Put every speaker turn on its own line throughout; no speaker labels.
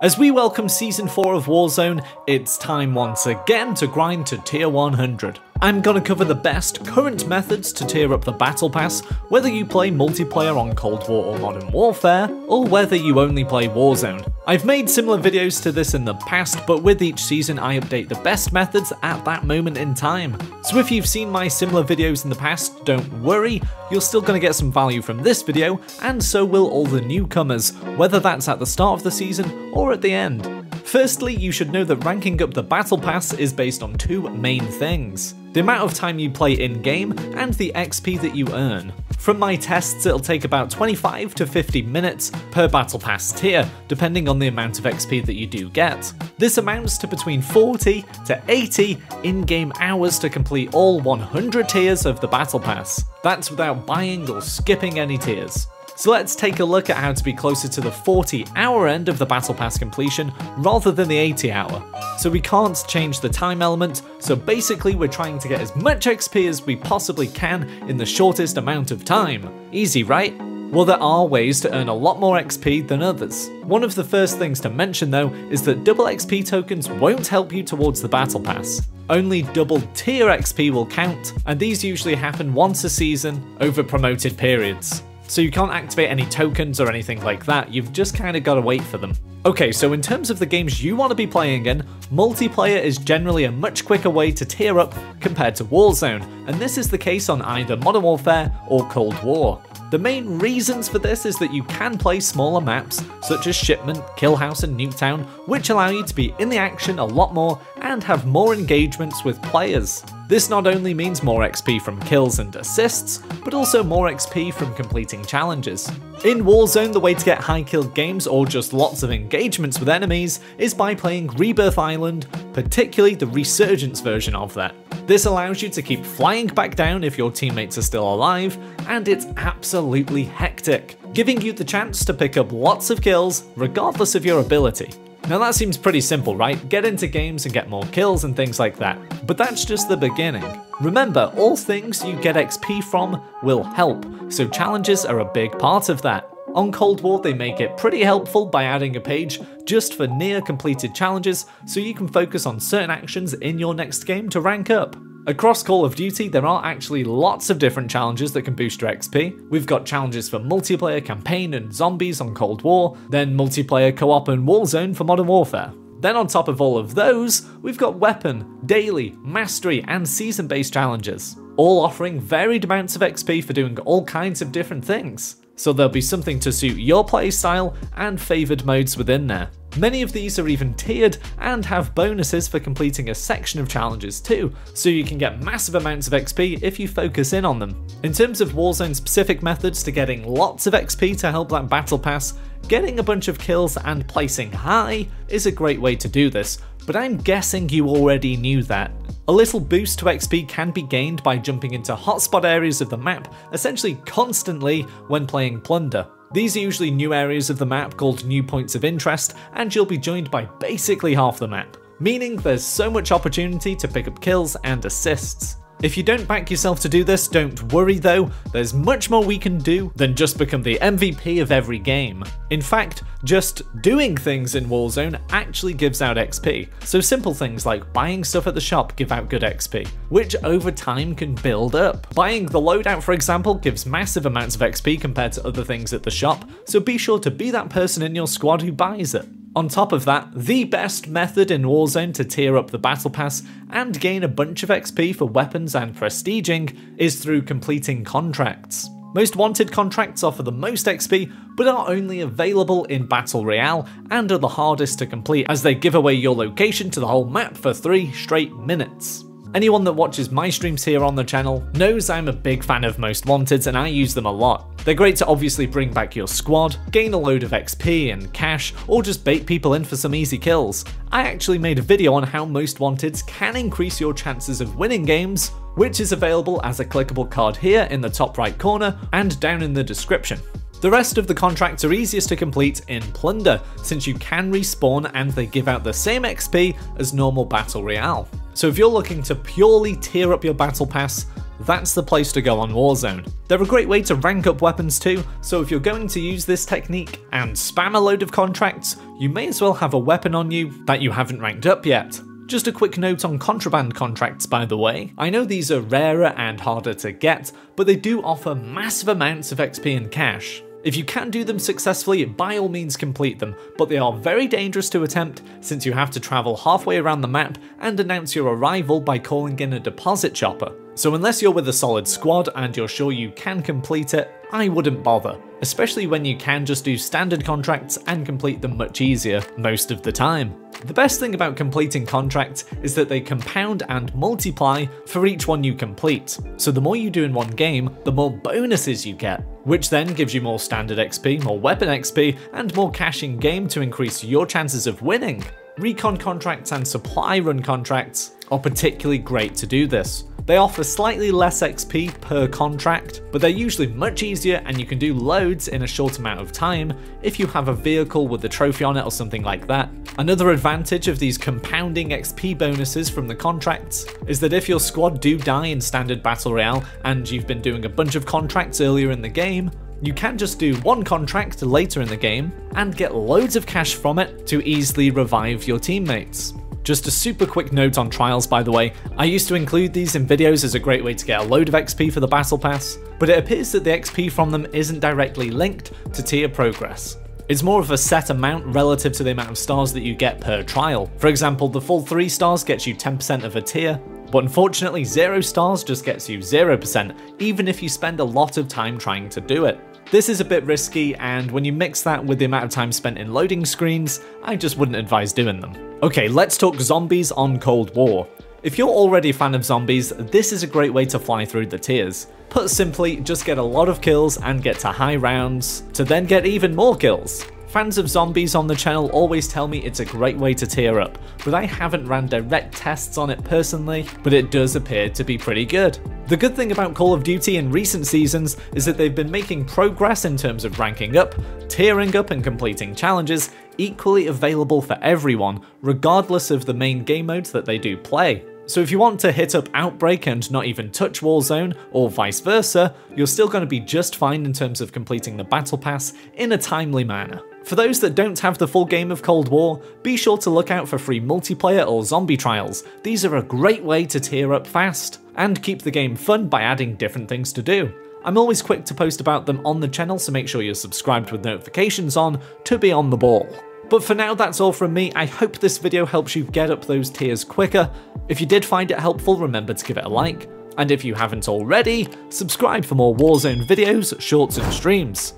As we welcome Season 4 of Warzone, it's time once again to grind to Tier 100. I'm gonna cover the best current methods to tier up the Battle Pass, whether you play multiplayer on Cold War or Modern Warfare, or whether you only play Warzone. I've made similar videos to this in the past, but with each season I update the best methods at that moment in time. So if you've seen my similar videos in the past, don't worry, you're still gonna get some value from this video, and so will all the newcomers, whether that's at the start of the season or at the end. Firstly, you should know that ranking up the Battle Pass is based on two main things: the amount of time you play in-game and the XP that you earn. From my tests, it'll take about 25 to 50 minutes per Battle Pass tier, depending on the amount of XP that you do get. This amounts to between 40 to 80 in-game hours to complete all 100 tiers of the Battle Pass. That's without buying or skipping any tiers. So let's take a look at how to be closer to the 40-hour end of the Battle Pass completion rather than the 80-hour. So we can't change the time element, so basically we're trying to get as much XP as we possibly can in the shortest amount of time. Easy, right? Well, there are ways to earn a lot more XP than others. One of the first things to mention though is that double XP tokens won't help you towards the Battle Pass. Only double tier XP will count, and these usually happen once a season over promoted periods. So you can't activate any tokens or anything like that, you've just kinda gotta wait for them. Okay, so in terms of the games you want to be playing in, multiplayer is generally a much quicker way to tier up compared to Warzone, and this is the case on either Modern Warfare or Cold War. The main reasons for this is that you can play smaller maps, such as Shipment, Killhouse and Nuketown, which allow you to be in the action a lot more and have more engagements with players. This not only means more XP from kills and assists, but also more XP from completing challenges. In Warzone, the way to get high kill games or just lots of engagements with enemies is by playing Rebirth Island, particularly the Resurgence version of that. This allows you to keep flying back down if your teammates are still alive, and it's absolutely hectic, giving you the chance to pick up lots of kills regardless of your ability. Now that seems pretty simple, right? Get into games and get more kills and things like that. But that's just the beginning. Remember, all things you get XP from will help, so challenges are a big part of that. On Cold War, they make it pretty helpful by adding a page just for near completed challenges, so you can focus on certain actions in your next game to rank up. Across Call of Duty, there are actually lots of different challenges that can boost your XP. We've got challenges for multiplayer, campaign and zombies on Cold War, then multiplayer, co-op and Warzone for Modern Warfare. Then on top of all of those, we've got weapon, daily, mastery and season-based challenges, all offering varied amounts of XP for doing all kinds of different things. So there'll be something to suit your playstyle and favoured modes within there. Many of these are even tiered and have bonuses for completing a section of challenges too, so you can get massive amounts of XP if you focus in on them. In terms of Warzone specific methods to getting lots of XP to help that Battle Pass, getting a bunch of kills and placing high is a great way to do this, but I'm guessing you already knew that. A little boost to XP can be gained by jumping into hotspot areas of the map essentially constantly when playing Plunder. These are usually new areas of the map called new points of interest, and you'll be joined by basically half the map, meaning there's so much opportunity to pick up kills and assists. If you don't back yourself to do this, don't worry though, there's much more we can do than just become the MVP of every game. In fact, just doing things in Warzone actually gives out XP, so simple things like buying stuff at the shop give out good XP, which over time can build up. Buying the loadout, for example, gives massive amounts of XP compared to other things at the shop, so be sure to be that person in your squad who buys it. On top of that, the best method in Warzone to tier up the Battle Pass and gain a bunch of XP for weapons and prestiging is through completing contracts. Most wanted contracts offer the most XP, but are only available in Battle Royale and are the hardest to complete as they give away your location to the whole map for 3 straight minutes. Anyone that watches my streams here on the channel knows I'm a big fan of Most Wanteds and I use them a lot. They're great to obviously bring back your squad, gain a load of XP and cash, or just bait people in for some easy kills. I actually made a video on how Most Wanteds can increase your chances of winning games, which is available as a clickable card here in the top right corner and down in the description. The rest of the contracts are easiest to complete in Plunder, since you can respawn and they give out the same XP as normal Battle Royale. So if you're looking to purely tier up your Battle Pass, that's the place to go on Warzone. They're a great way to rank up weapons too, so if you're going to use this technique and spam a load of contracts, you may as well have a weapon on you that you haven't ranked up yet. Just a quick note on contraband contracts, by the way. I know these are rarer and harder to get, but they do offer massive amounts of XP and cash. If you can do them successfully, by all means complete them, but they are very dangerous to attempt since you have to travel halfway around the map and announce your arrival by calling in a deposit chopper. So unless you're with a solid squad and you're sure you can complete it, I wouldn't bother, especially when you can just do standard contracts and complete them much easier most of the time. The best thing about completing contracts is that they compound and multiply for each one you complete, so the more you do in one game, the more bonuses you get, which then gives you more standard XP, more weapon XP, and more cash in game to increase your chances of winning. Recon contracts and supply run contracts are particularly great to do this. They offer slightly less XP per contract, but they're usually much easier and you can do loads in a short amount of time if you have a vehicle with a trophy on it or something like that. Another advantage of these compounding XP bonuses from the contracts is that if your squad do die in standard battle royale and you've been doing a bunch of contracts earlier in the game, you can just do one contract later in the game and get loads of cash from it to easily revive your teammates. Just a super quick note on trials, by the way. I used to include these in videos as a great way to get a load of XP for the battle pass, but it appears that the XP from them isn't directly linked to tier progress. It's more of a set amount relative to the amount of stars that you get per trial. For example, the full 3 stars gets you 10% of a tier, but unfortunately 0 stars just gets you 0%, even if you spend a lot of time trying to do it. This is a bit risky, and when you mix that with the amount of time spent in loading screens, I just wouldn't advise doing them. Okay, let's talk zombies on Cold War. If you're already a fan of zombies, this is a great way to fly through the tiers. Put simply, just get a lot of kills and get to high rounds, to then get even more kills. Fans of zombies on the channel always tell me it's a great way to tier up, but I haven't ran direct tests on it personally, but it does appear to be pretty good. The good thing about Call of Duty in recent seasons is that they've been making progress in terms of ranking up, tiering up and completing challenges equally available for everyone, regardless of the main game modes that they do play. So if you want to hit up Outbreak and not even touch Warzone, or vice versa, you're still going to be just fine in terms of completing the Battle Pass in a timely manner. For those that don't have the full game of Cold War, be sure to look out for free multiplayer or zombie trials. These are a great way to tier up fast, and keep the game fun by adding different things to do. I'm always quick to post about them on the channel, so make sure you're subscribed with notifications on to be on the ball. But for now, that's all from me. I hope this video helps you get up those tiers quicker. If you did find it helpful, remember to give it a like. And if you haven't already, subscribe for more Warzone videos, shorts and streams.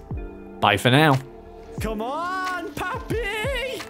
Bye for now.
Come on, Pappy!